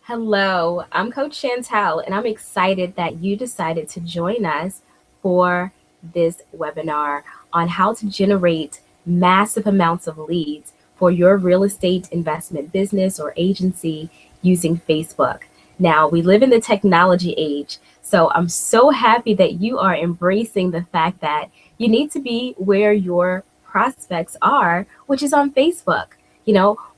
Hello, I'm Coach Chantal, and I'm excited that you decided to join us for this webinar on how to generate massive amounts of leads for your real estate investment business or agency using Facebook. Now, we live in the technology age, so I'm so happy that you are embracing the fact that you need to be where your prospects are, which is on Facebook.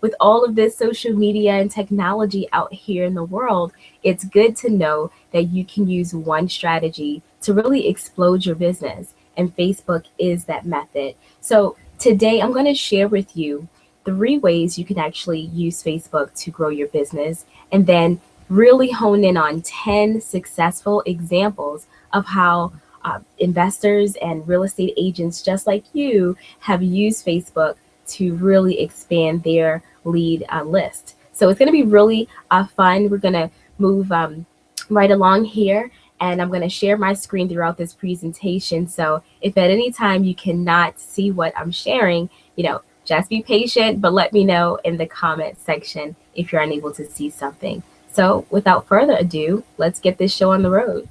With all of this social media and technology out here in the world, it's good to know that you can use one strategy to really explode your business. And Facebook is that method. So today I'm going to share with you 3 ways you can actually use Facebook to grow your business, and then really hone in on 10 successful examples of how investors and real estate agents just like you have used Facebook to really expand their lead list. So it's going to be really fun. We're going to move right along here, and I'm going to share my screen throughout this presentation. So if at any time you cannot see what I'm sharing, just be patient, but let me know in the comment section if you're unable to see something. So without further ado, let's get this show on the road.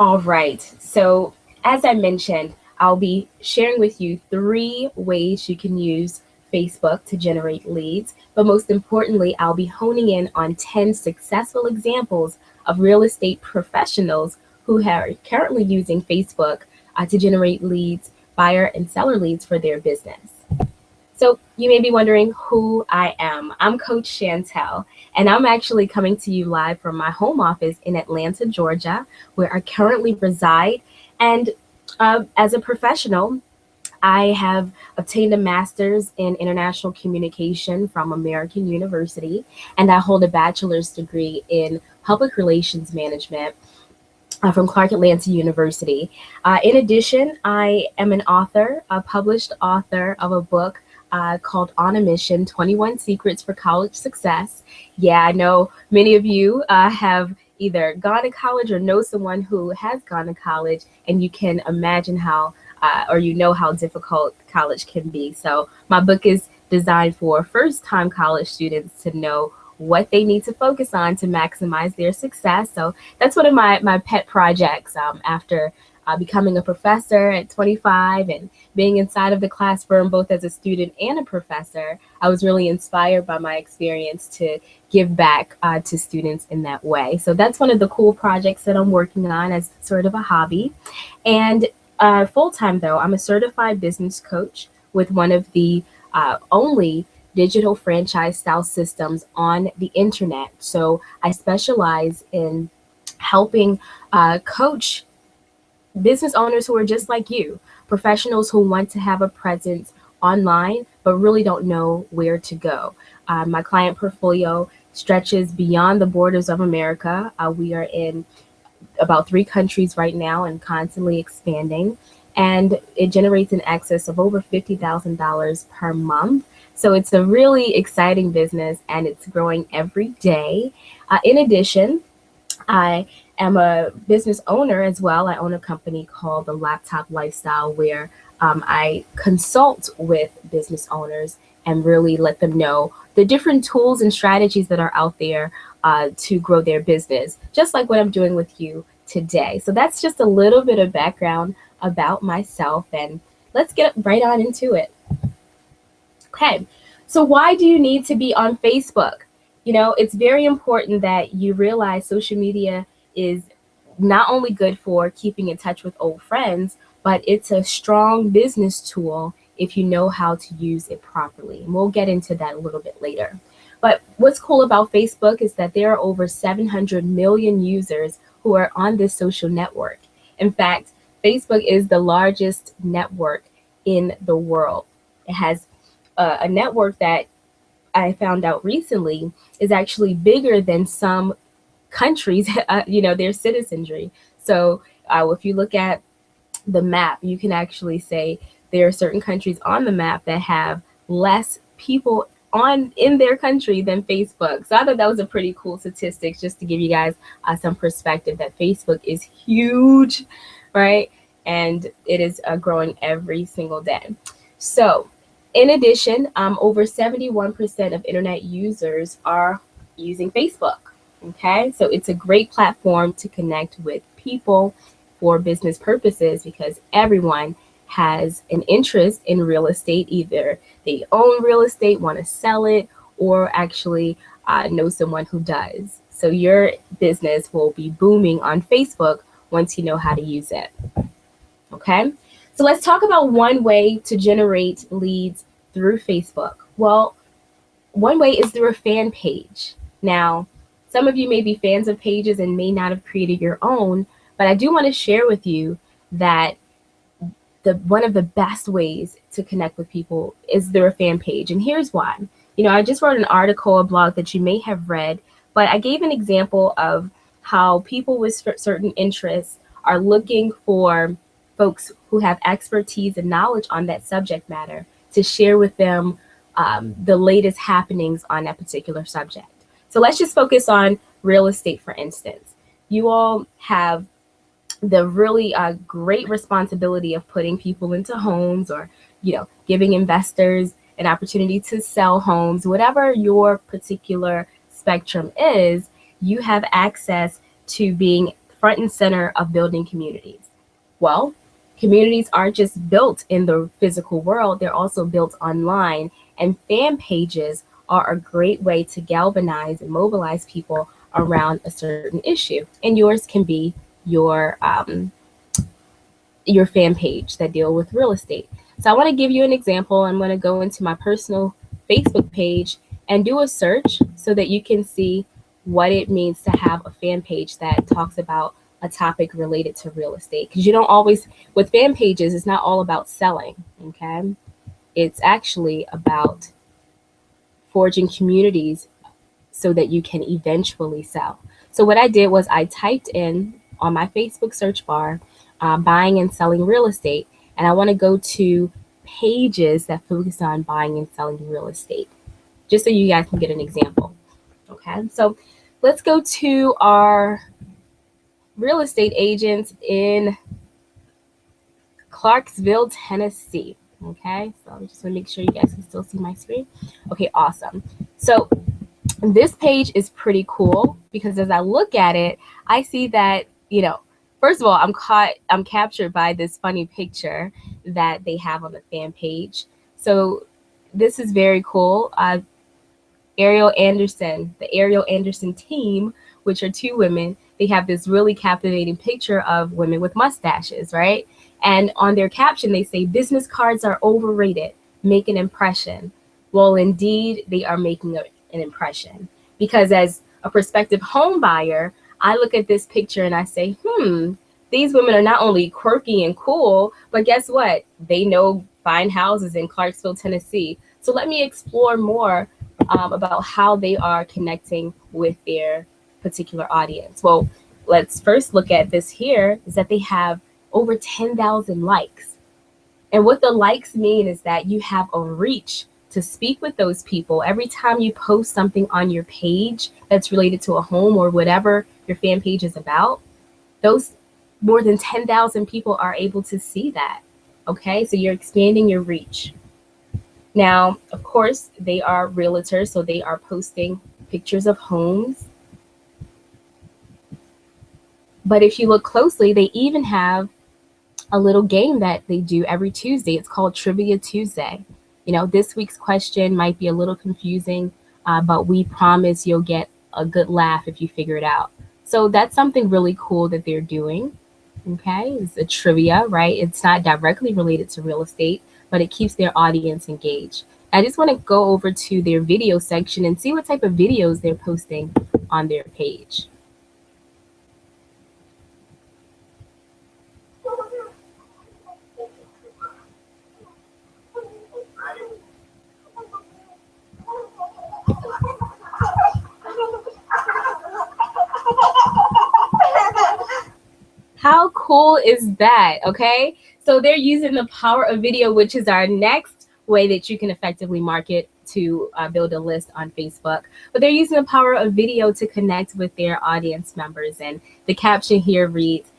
All right. So, as I mentioned, I'll be sharing with you 3 ways you can use Facebook to generate leads. But most importantly, I'll be honing in on 10 successful examples of real estate professionals who are currently using Facebook to generate leads, buyer and seller leads for their business. So you may be wondering who I am. I'm Coach Chantel, and I'm actually coming to you live from my home office in Atlanta, Georgia, where I currently reside. And as a professional, I have obtained a master's in international communication from American University, and I hold a bachelor's degree in public relations management from Clark Atlanta University. In addition, I am an author, a published author of a book called On a Mission 21 Secrets for College Success. Yeah, I know many of you have either gone to college or know someone who has gone to college, and you can imagine how, or you know how difficult college can be. So, my book is designed for first time college students to know what they need to focus on to maximize their success. So that's one of my pet projects after becoming a professor at 25 and being inside of the classroom, both as a student and a professor. I was really inspired by my experience to give back to students in that way. So that's one of the cool projects that I'm working on as sort of a hobby. And full time, though, I'm a certified business coach with one of the only digital franchise style systems on the internet. So I specialize in helping coach business owners who are just like you, professionals who want to have a presence online but really don't know where to go. My client portfolio stretches beyond the borders of America. We are in about 3 countries right now and constantly expanding. And it generates an excess of over $50,000 per month. So it's a really exciting business and it's growing every day. In addition, I am a business owner as well. I own a company called The Laptop Lifestyle where I consult with business owners and really let them know the different tools and strategies that are out there to grow their business, just like what I'm doing with you today. So that's just a little bit of background about myself, and let's get right on into it. Okay, so why do you need to be on Facebook? It's very important that you realize social media is not only good for keeping in touch with old friends, but it's a strong business tool if you know how to use it properly. And we'll get into that a little bit later. But what's cool about Facebook is that there are over 700 million users who are on this social network. In fact, Facebook is the largest network in the world. It has a network that I found out recently is actually bigger than some countries, their citizenry. So if you look at the map, you can actually say there are certain countries on the map that have less people on in their country than Facebook. So I thought that was a pretty cool statistic, just to give you guys some perspective that Facebook is huge, right? And it is growing every single day. So in addition, over 71% of internet users are using Facebook. Okay, so it's a great platform to connect with people for business purposes because everyone has an interest in real estate. Either they own real estate, want to sell it, or actually know someone who does. So your business will be booming on Facebook once you know how to use it. Okay, so let's talk about one way to generate leads through Facebook. Well, one way is through a fan page. Now, some of you may be fans of pages and may not have created your own, but I do want to share with you that the one of the best ways to connect with people is through a fan page. And here's why. You know, I just wrote an article, a blog that you may have read, but I gave an example of how people with certain interests are looking for folks who have expertise and knowledge on that subject matter to share with them the latest happenings on that particular subject. So let's just focus on real estate, for instance. You all have the really great responsibility of putting people into homes, or giving investors an opportunity to sell homes. Whatever your particular spectrum is, you have access to being front and center of building communities. Well, communities aren't just built in the physical world, they're also built online, and fan pages are a great way to galvanize and mobilize people around a certain issue. And yours can be your fan page that deal with real estate. So I want to give you an example. I'm going to go into my personal Facebook page and do a search so that you can see what it means to have a fan page that talks about a topic related to real estate. Because you don't always, with fan pages, it's not all about selling, okay? It's actually about forging communities so that you can eventually sell. So what I did was I typed in on my Facebook search bar, buying and selling real estate, and I want to go to pages that focus on buying and selling real estate, just so you guys can get an example. Okay, so let's go to our real estate agents in Clarksville, Tennessee. Okay, so I just want to make sure you guys can still see my screen. Okay, awesome. So this page is pretty cool because as I look at it, I see that, first of all, I'm captured by this funny picture that they have on the fan page. So this is very cool. Ariel Anderson, the Ariel Anderson team, which are two women, they have this really captivating picture of women with mustaches, right? And on their caption, they say, business cards are overrated, make an impression. Well, indeed, they are making an impression. Because as a prospective home buyer, I look at this picture and I say, these women are not only quirky and cool, but guess what? They know fine houses in Clarksville, Tennessee. So let me explore more about how they are connecting with their particular audience. Well, let's first look at this here, is that they have over 10,000 likes. And what the likes mean is that you have a reach to speak with those people. Every time you post something on your page that's related to a home or whatever your fan page is about, those more than 10,000 people are able to see that. Okay, so you're expanding your reach. Now, of course, they are realtors, so they are posting pictures of homes. But if you look closely, they even have a little game that they do every Tuesday. It's called Trivia Tuesday. This week's question might be a little confusing, but we promise you'll get a good laugh if you figure it out. So that's something really cool that they're doing. Okay, it's a trivia, right? It's not directly related to real estate, but it keeps their audience engaged. I just want to go over to their video section and see what type of videos they're posting on their page. How cool is that? Okay. So they're using the power of video, which is our next way that you can effectively market to build a list on Facebook. But they're using the power of video to connect with their audience members. And the caption here reads,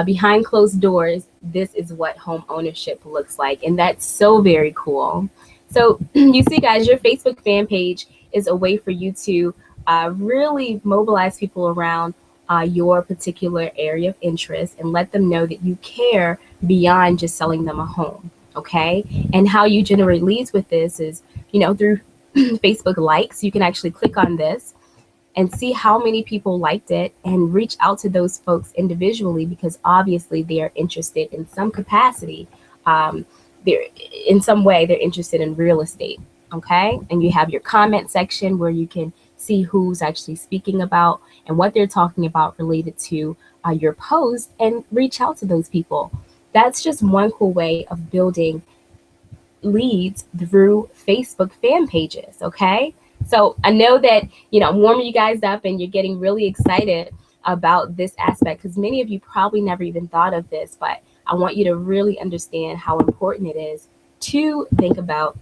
behind closed doors, this is what home ownership looks like. And that's so very cool. So you see, guys, your Facebook fan page is a way for you to really mobilize people around your particular area of interest and let them know that you care beyond just selling them a home. Okay. And how you generate leads with this is, through Facebook likes. You can actually click on this and see how many people liked it and reach out to those folks individually, because obviously they are interested in some capacity. They're in some way they're interested in real estate. Okay. And you have your comment section where you can see who's actually speaking about and what they're talking about related to your post, and reach out to those people. That's just one cool way of building leads through Facebook fan pages. Okay. So I know that, I'm warming you guys up and you're getting really excited about this aspect, because many of you probably never even thought of this, but I want you to really understand how important it is to think about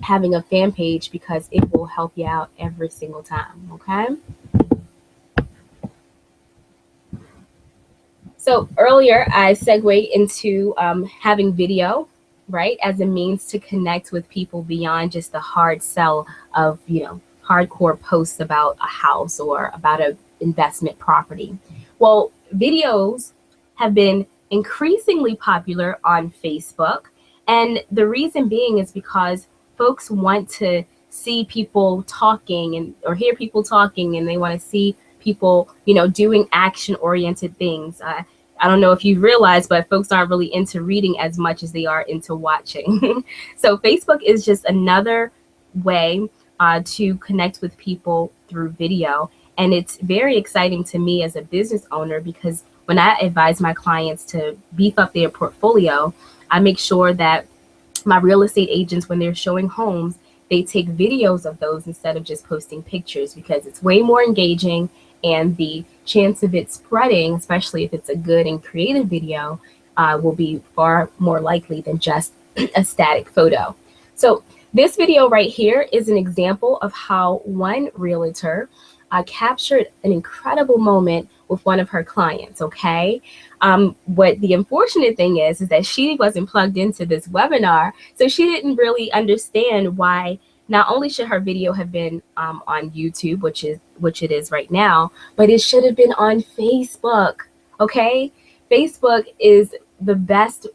having a fan page, because it will help you out every single time. Okay. So earlier I segued into having video, right, as a means to connect with people beyond just the hard sell of, hardcore posts about a house or about an investment property. Well, videos have been increasingly popular on Facebook. And the reason being is because folks want to see people talking and or hear people talking, and they want to see people, doing action oriented things. I don't know if you realize, but folks aren't really into reading as much as they are into watching. So Facebook is just another way to connect with people through video. And it's very exciting to me as a business owner, because when I advise my clients to beef up their portfolio, I make sure that my real estate agents, when they're showing homes, they take videos of those instead of just posting pictures, because it's way more engaging, and the chance of it spreading, especially if it's a good and creative video, will be far more likely than just a static photo. So this video right here is an example of how one realtor captured an incredible moment with one of her clients. Okay. What the unfortunate thing is that she wasn't plugged into this webinar, so she didn't really understand why not only should her video have been on YouTube, which it is right now, but it should have been on Facebook. Okay. Facebook is the best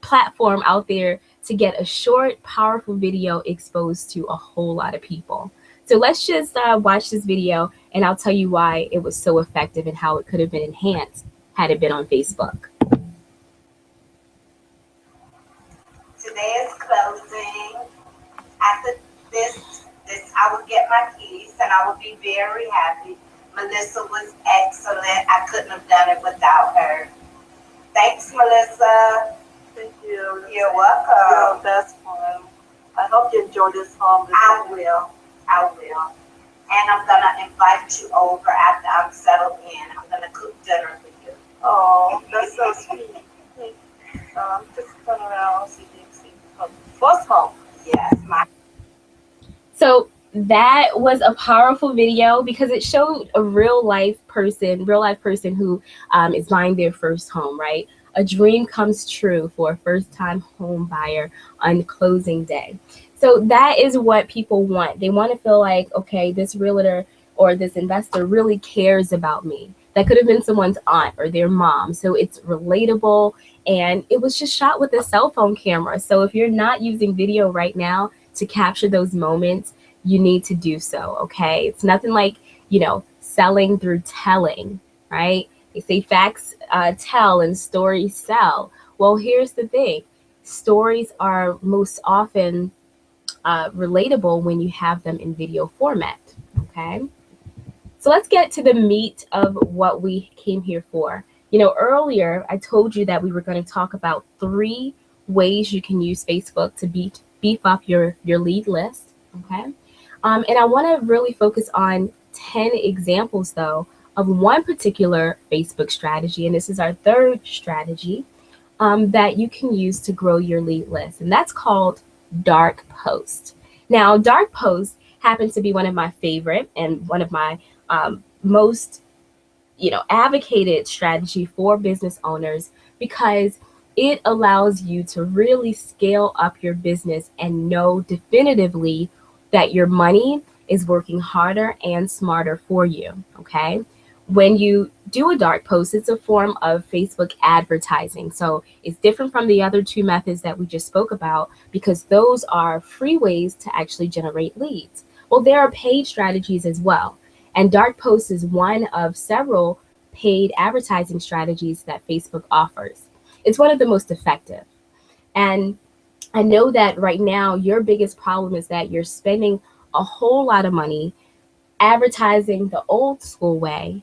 platform out there to get a short, powerful video exposed to a whole lot of people. So let's just watch this video, and I'll tell you why it was so effective and how it could have been enhanced had it been on Facebook. Today is closing. After this, I will get my keys, and I will be very happy. Melissa was excellent. I couldn't have done it without her. Thanks, Melissa. Thank you. You're welcome. You're the best one. I hope you enjoy this home. I will. And I'm going to invite you over after I'm settled in. I'm going to cook dinner for you. Oh, that's so sweet. Just turn around, see first home. Yes, So that was a powerful video, because it showed a real life person who is buying their first home, right? A dream comes true for a first time home buyer on closing day. So that is what people want. They want to feel like, okay, this realtor or this investor really cares about me. That could have been someone's aunt or their mom. So it's relatable, and it was just shot with a cell phone camera. So if you're not using video right now to capture those moments, you need to do so. Okay. It's nothing like, selling through telling, right? They say facts tell and stories sell. Well, here's the thing. Stories are most often relatable when you have them in video format. Okay. So let's get to the meat of what we came here for. Earlier I told you that we were going to talk about 3 ways you can use Facebook to beef up your lead list. Okay. And I want to really focus on 10 examples though of one particular Facebook strategy, and this is our third strategy that you can use to grow your lead list, and that's called dark post. Now, dark post happens to be one of my favorite and one of my most advocated strategy for business owners, because it allows you to really scale up your business and know definitively that your money is working harder and smarter for you. Okay. When you do a dark post, it's a form of Facebook advertising. So it's different from the other two methods that we just spoke about, because those are free ways to actually generate leads. Well, there are paid strategies as well. And dark post is one of several paid advertising strategies that Facebook offers. It's one of the most effective. And I know that right now your biggest problem is that you're spending a whole lot of money advertising the old school way,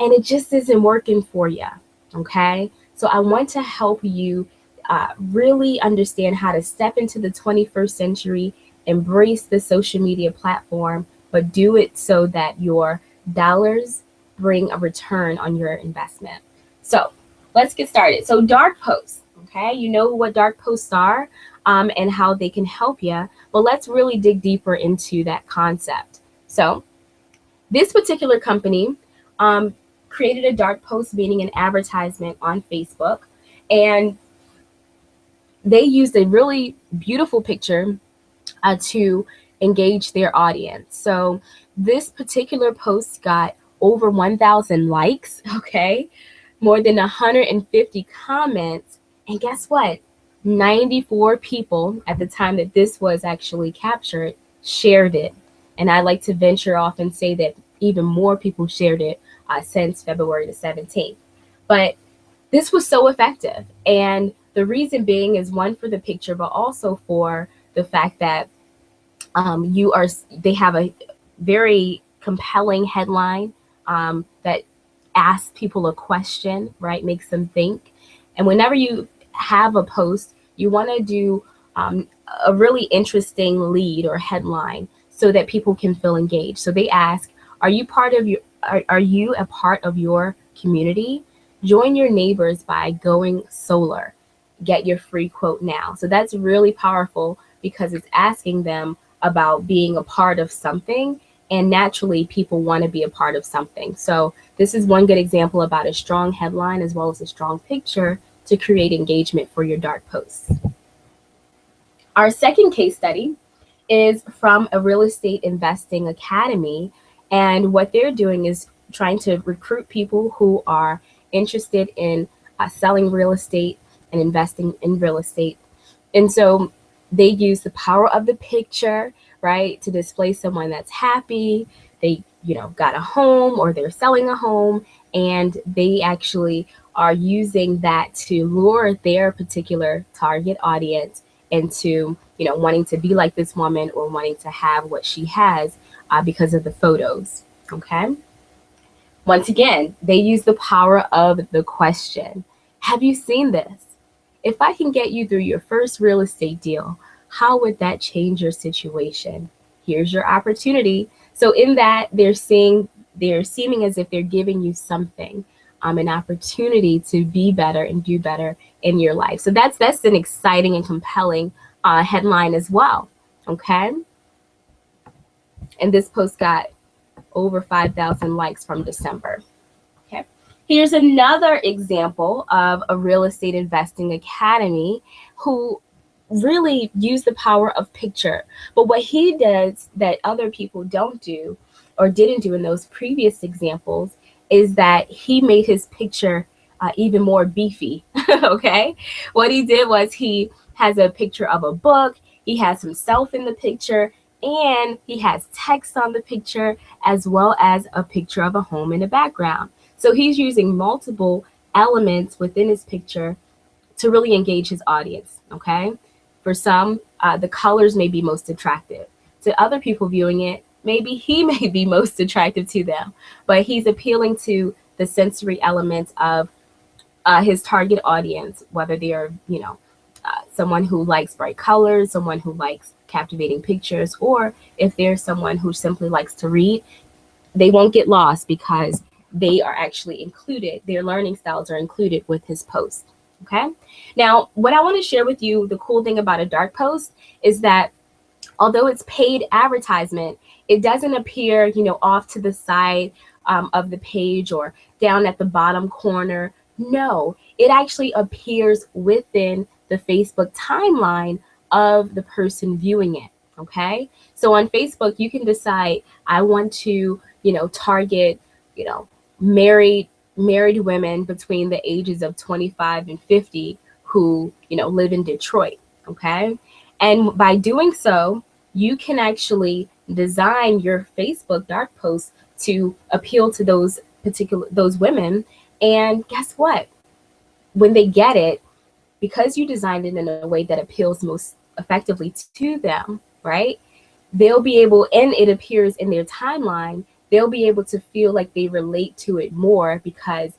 and it just isn't working for you. Okay. So I want to help you really understand how to step into the 21st century, embrace the social media platform, but do it so that your dollars bring a return on your investment. So let's get started. So dark posts, okay? You know what dark posts are and how they can help you, but let's really dig deeper into that concept. So this particular company created a dark post, meaning an advertisement on Facebook, and they used a really beautiful picture to engage their audience. So this particular post got over 1,000 likes, okay, more than 150 comments, and guess what? 94 people at the time that this was actually captured shared it. And I like to venture off and say that even more people shared it since February the 17th. But this was so effective. And the reason being is, one, for the picture, but also for the fact that they have a very compelling headline that asks people a question, right? Makes them think. And whenever you have a post, you want to do a really interesting lead or headline so that people can feel engaged. So they ask, are you a part of your community? Join your neighbors by going solar. Get your free quote now. So that's really powerful, because it's asking them about being a part of something, and naturally people want to be a part of something. So this is one good example about a strong headline as well as a strong picture to create engagement for your dark posts. Our second case study is from a real estate investing academy, and what they're doing is trying to recruit people who are interested in selling real estate and investing in real estate. And so they use the power of the picture, right, to display someone that's happy. They, got a home, or they're selling a home, and they actually are using that to lure their particular target audience into, wanting to be like this woman or wanting to have what she has because of the photos. Okay. Once again, they use the power of the question. Have you seen this? If I can get you through your first real estate deal, how would that change your situation? Here's your opportunity. So in that, they're seeming as if they're giving you something, an opportunity to be better and do better in your life. So that's an exciting and compelling headline as well. Okay. And this post got over 5,000 likes from December. Okay. Here's another example of a real estate investing academy who really use the power of picture. But what he does that other people don't do or didn't do in those previous examples is that he made his picture even more beefy. Okay. What he did was he has a picture of a book. He has himself in the picture, and he has text on the picture, as well as a picture of a home in the background. So he's using multiple elements within his picture to really engage his audience. Okay. For some, the colors may be most attractive. To other people viewing it, maybe he may be most attractive to them, but he's appealing to the sensory elements of his target audience, whether they are, someone who likes bright colors, someone who likes captivating pictures, or if there's someone who simply likes to read. They won't get lost because they are actually included, their learning styles are included with his post. Okay. Now, what I want to share with you, the cool thing about a dark post is that although it's paid advertisement, it doesn't appear, off to the side of the page or down at the bottom corner. No, it actually appears within the Facebook timeline of the person viewing it. Okay. So on Facebook, you can decide, I want to, target, you know, married women between the ages of 25 and 50 who, live in Detroit. Okay. And by doing so, you can actually design your Facebook dark post to appeal to those women. And guess what? When they get it, because you designed it in a way that appeals most effectively to them, right? They'll be able, and it appears in their timeline, they'll be able to feel like they relate to it more, because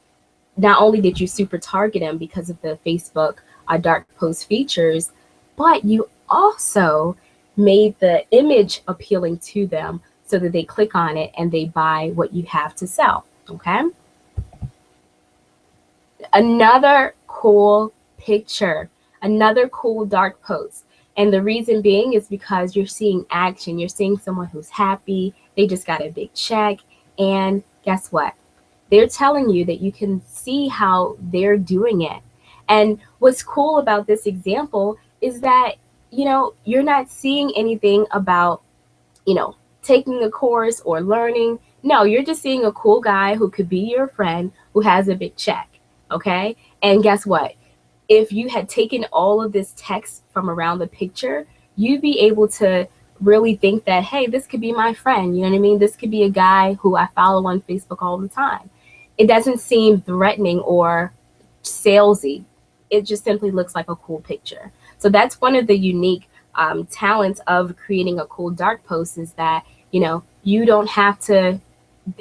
not only did you super target them because of the Facebook dark post features, but you also made the image appealing to them so that they click on it and they buy what you have to sell. Okay. Another cool picture, another cool dark post. And the reason being is because you're seeing action. You're seeing someone who's happy. They just got a big check. And guess what? They're telling you that you can see how they're doing it. And what's cool about this example is that, you're not seeing anything about, taking a course or learning. No, you're just seeing a cool guy who could be your friend who has a big check. Okay. And guess what? If you had taken all of this text from around the picture, you'd be able to really think that, hey, this could be my friend. You know what I mean? This could be a guy who I follow on Facebook all the time. It doesn't seem threatening or salesy. It just simply looks like a cool picture. So that's one of the unique talents of creating a cool dark post, is that, you don't have to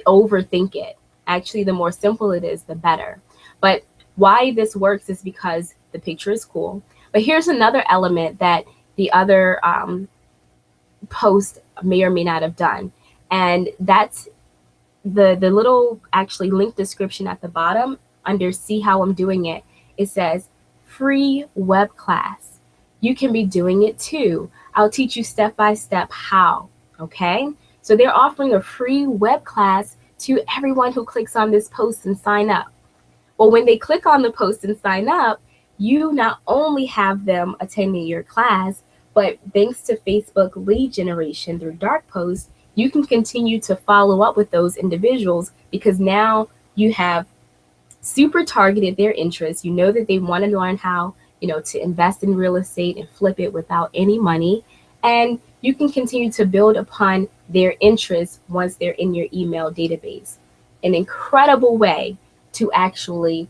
overthink it. Actually, the more simple it is, the better. But why this works is because the picture is cool. But here's another element that the other post may or may not have done. And that's the little actually link description at the bottom under see how I'm doing it. It says free web class. You can be doing it too. I'll teach you step by step how. Okay. So they're offering a free web class to everyone who clicks on this post and sign up. Well, when they click on the post and sign up, you not only have them attending your class, but thanks to Facebook lead generation through dark posts, you can continue to follow up with those individuals, because now you have super targeted their interests. You know that they want to learn how, to invest in real estate and flip it without any money. And you can continue to build upon their interests once they're in your email database. An incredible way to actually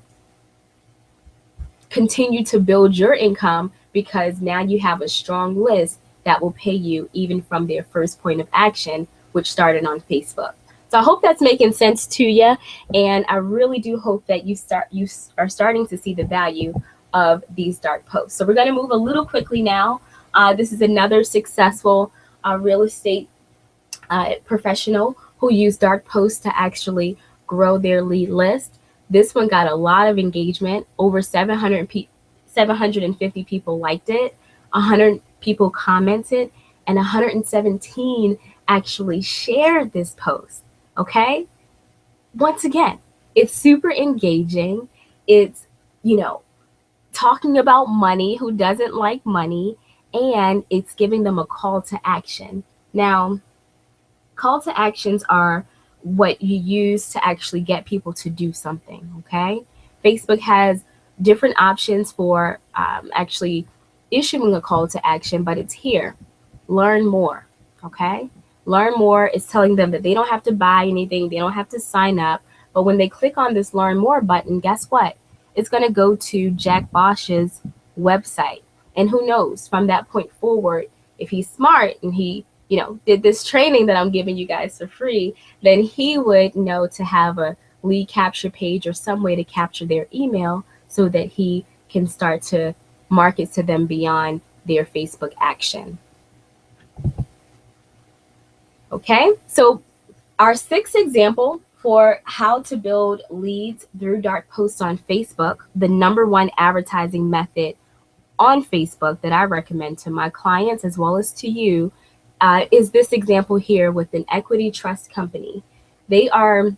continue to build your income, because now you have a strong list that will pay you even from their first point of action, which started on Facebook. So I hope that's making sense to you, and I really do hope that you are starting to see the value of these dark posts. So we're going to move a little quickly now. This is another successful real estate professional who used dark posts to actually grow their lead list. This one got a lot of engagement. Over 750 people liked it, 100 people commented, and 117 actually shared this post. Okay? Once again, it's super engaging. It's, talking about money, who doesn't like money, and it's giving them a call to action. Now, call to actions are what you use to actually get people to do something. Okay. Facebook has different options for actually issuing a call to action, but it's here. Learn more. Okay. Learn more is telling them that they don't have to buy anything. They don't have to sign up. But when they click on this learn more button, guess what? It's going to go to Jack Bosch's website. And who knows, from that point forward, if he's smart and he did this training that I'm giving you guys for free, then he would know to have a lead capture page or some way to capture their email so that he can start to market to them beyond their Facebook action. Okay, so our sixth example For how to build leads through dark posts on Facebook, the number one advertising method on Facebook that I recommend to my clients as well as to you is this example here with an equity trust company. They are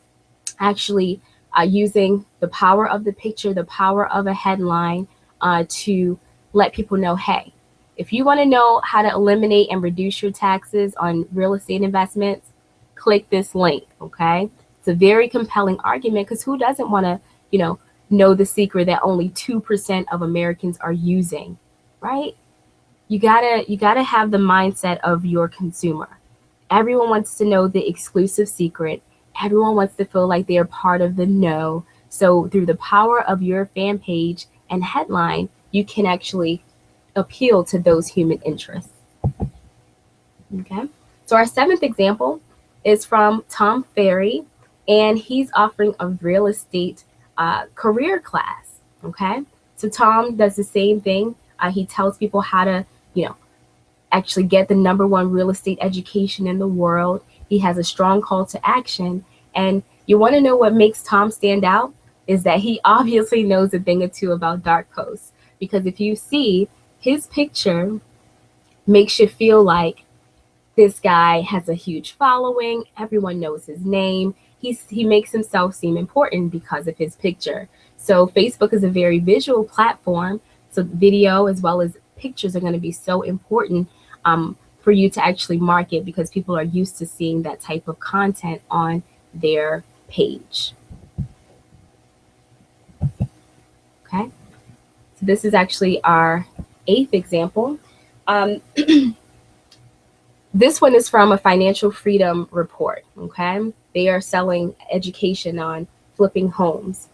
actually using the power of the picture, the power of a headline to let people know, hey, if you want to know how to eliminate and reduce your taxes on real estate investments, click this link, okay? It's a very compelling argument because who doesn't want to, know the secret that only 2% of Americans are using, right? You gotta have the mindset of your consumer. Everyone wants to know the exclusive secret. Everyone wants to feel like they're part of the know. So through the power of your fan page and headline, you can actually appeal to those human interests. Okay. So our seventh example is from Tom Ferry, and he's offering a real estate career class. Okay. So Tom does the same thing. He tells people how to, actually get the number one real estate education in the world. He has a strong call to action. And you want to know what makes Tom stand out is that he obviously knows a thing or two about dark posts. Because if you see, his picture makes you feel like this guy has a huge following. Everyone knows his name. He makes himself seem important because of his picture. So Facebook is a very visual platform. So video as well as pictures are going to be so important for you to actually market because people are used to seeing that type of content on their page. Okay, so this is actually our eighth example. This one is from a Financial Freedom Report. Okay, they are selling education on flipping homes.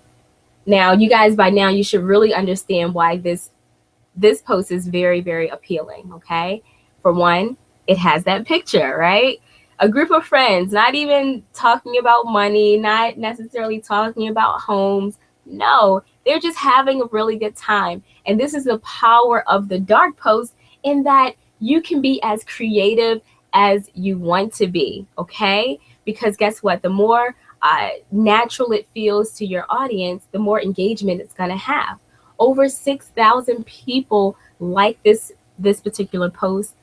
Now, you guys, by now, you should really understand why this post is very, very appealing. Okay, for one, it has that picture, right? A group of friends, not even talking about money, not necessarily talking about homes. No, they're just having a really good time. And this is the power of the dark post in that you can be as creative as you want to be, okay? Because guess what? The more natural it feels to your audience, the more engagement it's going to have. Over 6,000 people like this particular post.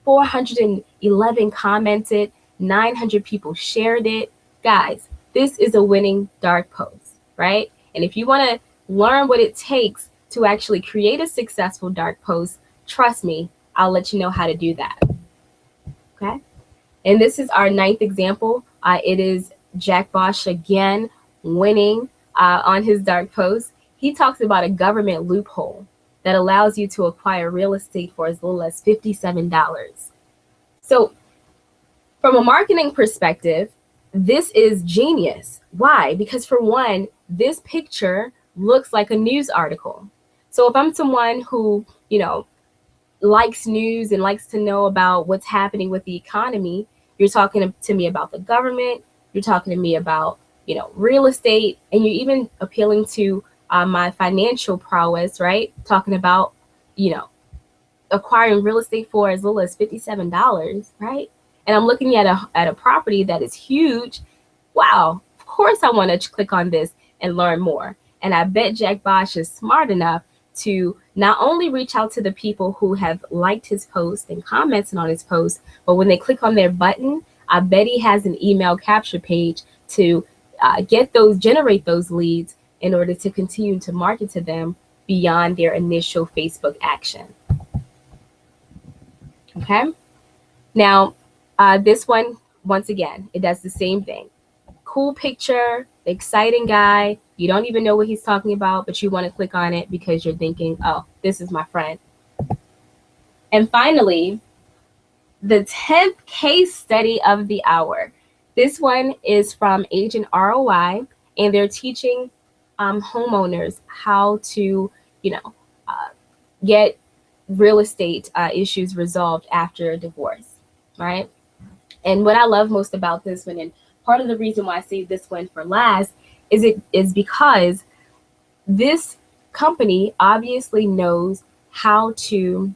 411 commented. 900 people shared it. Guys, this is a winning dark post, right? And if you want to learn what it takes to actually create a successful dark post, trust me, I'll let you know how to do that. Okay. And this is our ninth example. It is Jack Bosch again winning on his dark post. He talks about a government loophole that allows you to acquire real estate for as little as $57. So from a marketing perspective, this is genius. Why? Because for one, this picture looks like a news article. So if I'm someone who, likes news and likes to know about what's happening with the economy, you're talking to me about the government, you're talking to me about, real estate, and you're even appealing to my financial prowess, right? Talking about, acquiring real estate for as little as $57, right? And I'm looking at a property that is huge. Wow, of course I want to click on this and learn more. And I bet Jack Bosch is smart enough to not only reach out to the people who have liked his post and commented on his post, but when they click on their button, I bet he has an email capture page to generate those leads in order to continue to market to them beyond their initial Facebook action. Okay. Now, this one, once again, it does the same thing. Cool picture, exciting guy. You don't even know what he's talking about, but you want to click on it because you're thinking, oh, this is my friend. And finally, the 10th case study of the hour. This one is from Agent ROI, and they're teaching homeowners how to, get real estate issues resolved after a divorce, right? And what I love most about this one, and part of the reason why I saved this one for last, is because this company obviously knows how to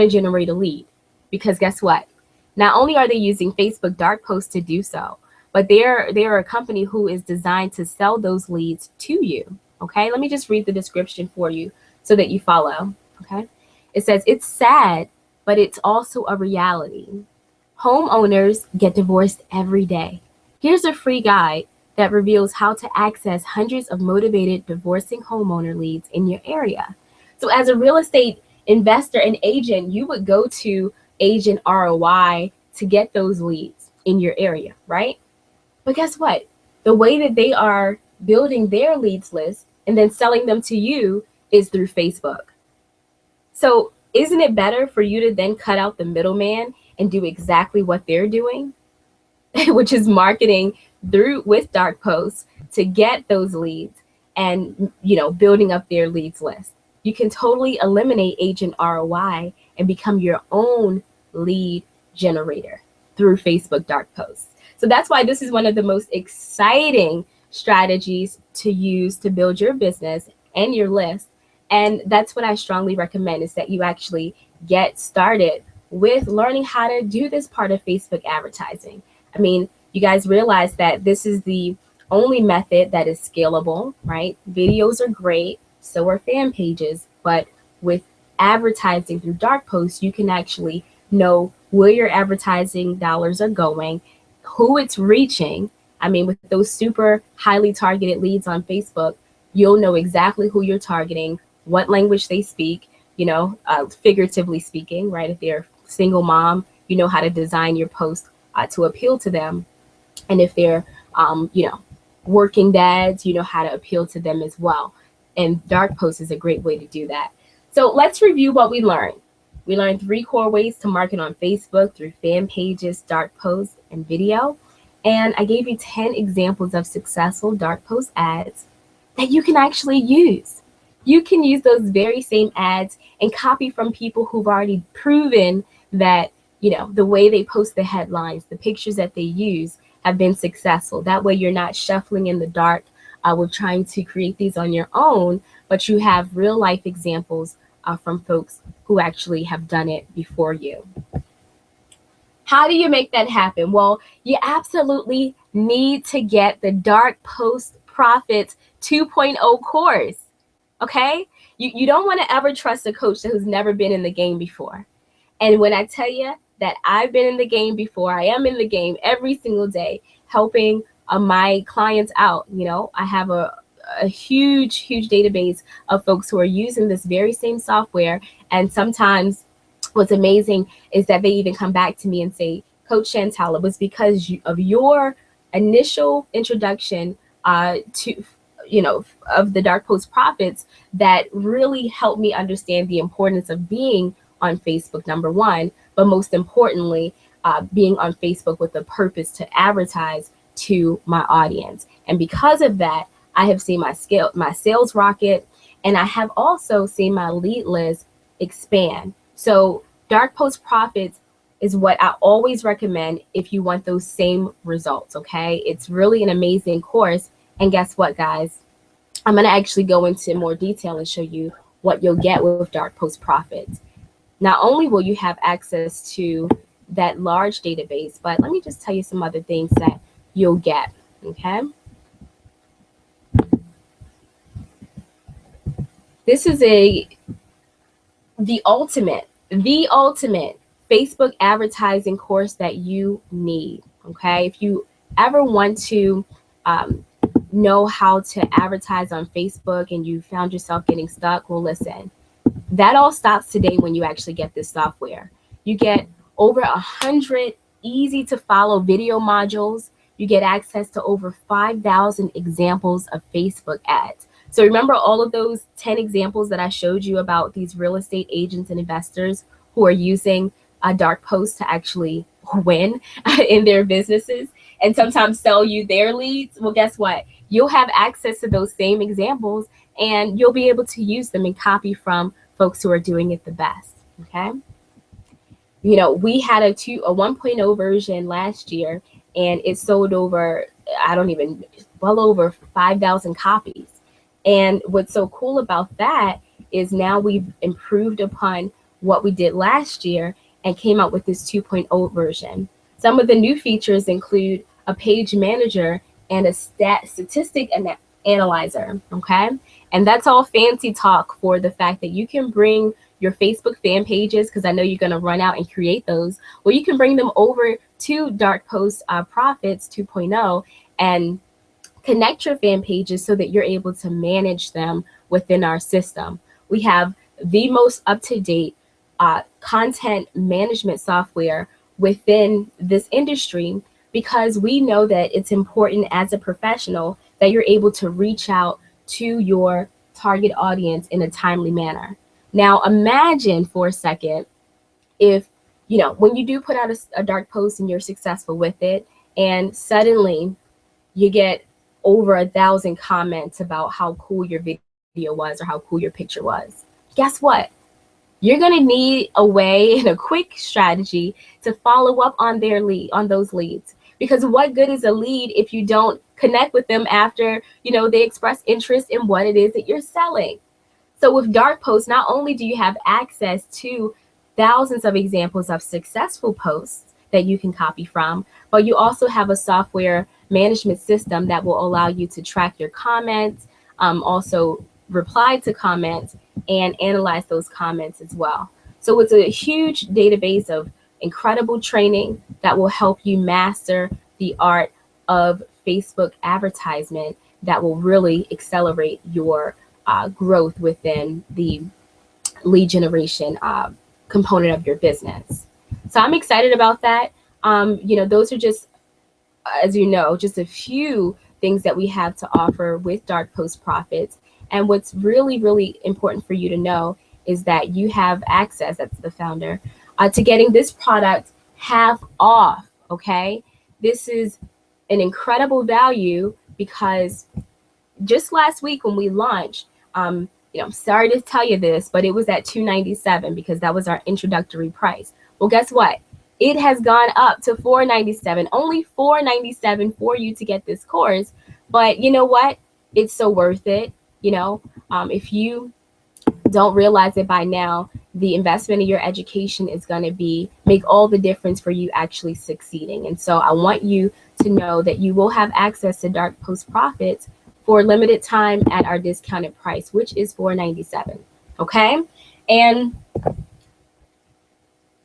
generate a lead. Because guess what? Not only are they using Facebook dark posts to do so, but they're a company who is designed to sell those leads to you. Okay, let me just read the description for you so that you follow. Okay, it says, it's sad, but it's also a reality. Homeowners get divorced every day. Here's a free guide that reveals how to access hundreds of motivated divorcing homeowner leads in your area. So as a real estate investor and agent, you would go to Agent ROI to get those leads in your area, right? But guess what? The way that they are building their leads list and then selling them to you is through Facebook. So isn't it better for you to then cut out the middleman and do exactly what they're doing, which is marketing with dark posts to get those leads and, building up their leads list? You can totally eliminate Agent ROI and become your own lead generator through Facebook dark posts. So that's why this is one of the most exciting strategies to use to build your business and your list. And that's what I strongly recommend, is that you actually get started with learning how to do this part of Facebook advertising. I mean, you guys realize that this is the only method that is scalable, right? Videos are great, so are fan pages, but with advertising through dark posts, you can actually know where your advertising dollars are going, who it's reaching. I mean, with those super highly targeted leads on Facebook, you'll know exactly who you're targeting, what language they speak, figuratively speaking, right? If they're a single mom, you know how to design your post to appeal to them. And if they're, working dads, you know how to appeal to them as well. And dark posts is a great way to do that. So let's review what we learned. We learned 3 core ways to market on Facebook through fan pages, dark posts, and video. And I gave you 10 examples of successful dark post ads that you can actually use. You can use those very same ads and copy from people who've already proven that, the way they post the headlines, the pictures that they use have been successful. That way you're not shuffling in the dark with trying to create these on your own, but you have real life examples from folks who actually have done it before you. How do you make that happen? Well, you absolutely need to get the Dark Post Profits 2.0 course, okay? You don't want to ever trust a coach who's never been in the game before. And when I tell you that I've been in the game before, I am in the game every single day, helping my clients out. I have a huge database of folks who are using this very same software. And sometimes what's amazing is that they even come back to me and say, Coach Chantel, it was because of your initial introduction to of the Dark Post Profits that really helped me understand the importance of being on Facebook, number one, but most importantly, being on Facebook with a purpose to advertise to my audience. And because of that, I have seen my sales rocket, and I have also seen my lead list expand. So Dark Post Profits is what I always recommend if you want those same results, okay? It's really an amazing course. And guess what, guys? I'm going to actually go into more detail and show you what you'll get with Dark Post Profits. Not only will you have access to that large database, but let me just tell you some other things that you'll get, okay? This is the ultimate Facebook advertising course that you need, okay? If you ever want to know how to advertise on Facebook and you found yourself getting stuck, well, listen, that all stops today when you actually get this software. You get over 100 easy to follow video modules. You get access to over 5,000 examples of Facebook ads. So remember all of those 10 examples that I showed you about these real estate agents and investors who are using dark posts to actually win in their businesses and sometimes sell you their leads? Well, guess what? You'll have access to those same examples and you'll be able to use them and copy from folks who are doing it the best, okay? We had a 1.0 version last year and it sold over, well over 5,000 copies. And what's so cool about that is now we've improved upon what we did last year and came out with this 2.0 version. Some of the new features include a page manager, and a statistic analyzer, okay? And that's all fancy talk for the fact that you can bring your Facebook fan pages, because I know you're going to run out and create those, well, you can bring them over to Dark Post Profits 2.0 and connect your fan pages so that you're able to manage them within our system. We have the most up-to-date content management software within this industry, because we know that it's important as a professional that you're able to reach out to your target audience in a timely manner. Now, imagine for a second if, when you do put out a dark post and you're successful with it, and suddenly you get over 1,000 comments about how cool your video was or how cool your picture was. Guess what? You're going to need a way and a quick strategy to follow up on those leads. Because what good is a lead if you don't connect with them after, they express interest in what it is that you're selling? So with Dark Post, not only do you have access to thousands of examples of successful posts that you can copy from, but you also have a software management system that will allow you to track your comments, also reply to comments, and analyze those comments as well. So it's a huge database of incredible training that will help you master the art of Facebook advertisement that will really accelerate your growth within the lead generation component of your business. So I'm excited about that. Those are just, as you know, just a few things that we have to offer with Dark Post Profits. And what's really, really important for you to know is that you have access, that's the founder, to getting this product half off, okay? This is an incredible value because just last week when we launched, I'm sorry to tell you this, but it was at $297 because that was our introductory price. Well, guess what? It has gone up to $497, only $497 for you to get this course. But you know what? It's so worth it. If you don't realize it by now, the investment in your education is going to make all the difference for you actually succeeding. And so I want you to know that you will have access to Dark Post Profits for a limited time at our discounted price, which is $497. Okay. And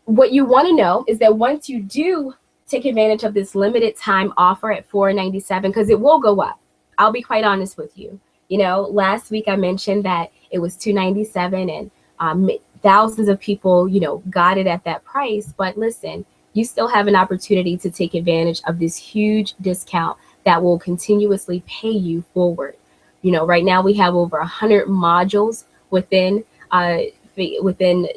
what you want to know is that once you do take advantage of this limited time offer at $497, because it will go up. I'll be quite honest with you. Last week I mentioned that it was $297 and thousands of people, got it at that price. But listen, you still have an opportunity to take advantage of this huge discount that will continuously pay you forward. Right now we have over 100 modules within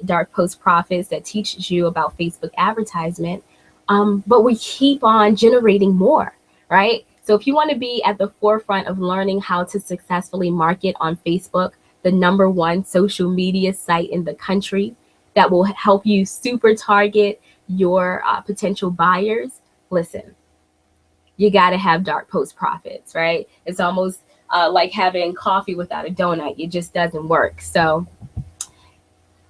Dark Post Profits that teaches you about Facebook advertisement. But we keep on generating more, right? So if you want to be at the forefront of learning how to successfully market on Facebook, the #1 social media site in the country that will help you super target your potential buyers, listen, you got to have Dark Post Profits, right? It's almost like having coffee without a donut. It just doesn't work. So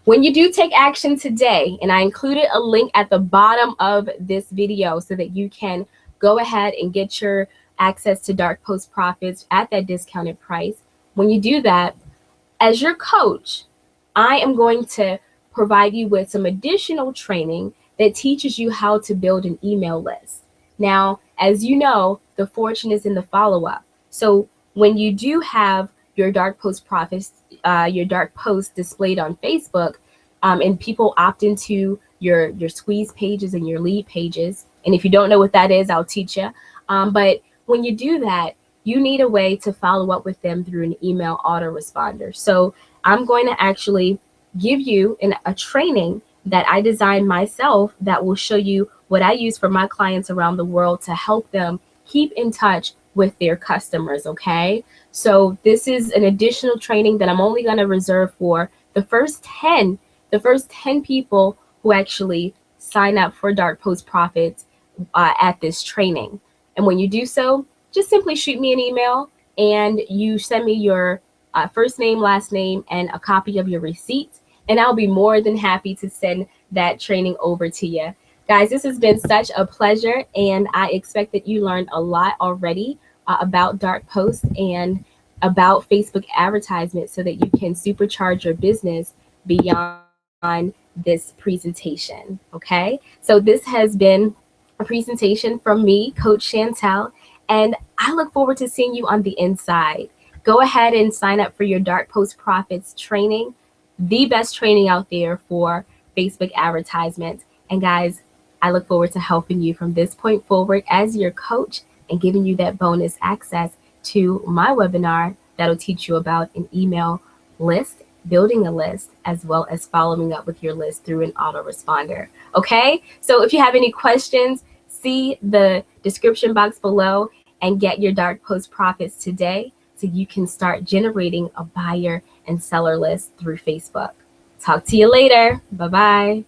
when you do take action today, and I included a link at the bottom of this video so that you can go ahead and get your access to Dark Post Profits at that discounted price. When you do that, as your coach, I am going to provide you with some additional training that teaches you how to build an email list. Now, as you know, the fortune is in the follow-up. So when you do have your Dark Post Profits, your Dark Post displayed on Facebook, and people opt into your squeeze pages and your lead pages, and if you don't know what that is, I'll teach you. But when you do that, you need a way to follow up with them through an email autoresponder. So I'm going to actually give you a training that I designed myself that will show you what I use for my clients around the world to help them keep in touch with their customers, okay? So this is an additional training that I'm only going to reserve for the first 10 people who actually sign up for Dark Post Profits at this training. And when you do so, just simply shoot me an email and you send me your first name, last name, and a copy of your receipt. And I'll be more than happy to send that training over to you. Guys, this has been such a pleasure, and I expect that you learned a lot already about dark posts and about Facebook advertisements so that you can supercharge your business beyond this presentation. Okay, so this has been a presentation from me, Coach Chantel, and I look forward to seeing you on the inside. Go ahead and sign up for your Dark Post Profits training, the best training out there for Facebook advertisements. And guys, I look forward to helping you from this point forward as your coach and giving you that bonus access to my webinar that'll teach you about an email list, building a list, as well as following up with your list through an autoresponder. Okay, so if you have any questions, see the description box below and get your Dark Post Profits today so you can start generating a buyer and seller list through Facebook. Talk to you later. Bye-bye.